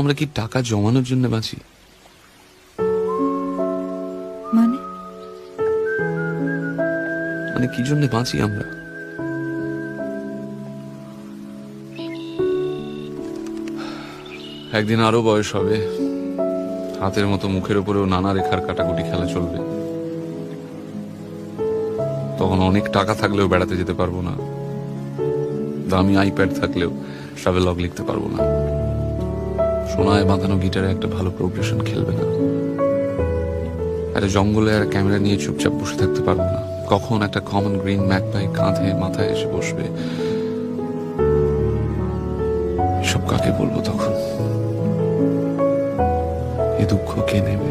আমরা কি টাকা জমানোর জন্য বাঁচি? মানে মানে কি জন্য বাঁচি আমরা? একদিন আরো বয়স হবে, হাতের মতো মুখের উপরেও নানা রেখার কাটাকুটি খেলা চলবে। তখন অনেক টাকা থাকলেও বেড়াতে যেতে পারবো না, দামি আইপ্যাড থাকলেও ট্রাভেলগ লিখতে পারবো না, সোনায় বাঁধানো গিটারে একটা ভালো প্রোগ্রেশন খেলবে না, একটা জঙ্গলে আর ক্যামেরা নিয়ে চুপচাপ বসে থাকতে পারবো না। কখন একটা কমন গ্রিন ম্যাকপাই কাঁধে মাথায় এসে বসবে, এসব কাকে বলবো তখন? এ দুঃখ কে নেবে?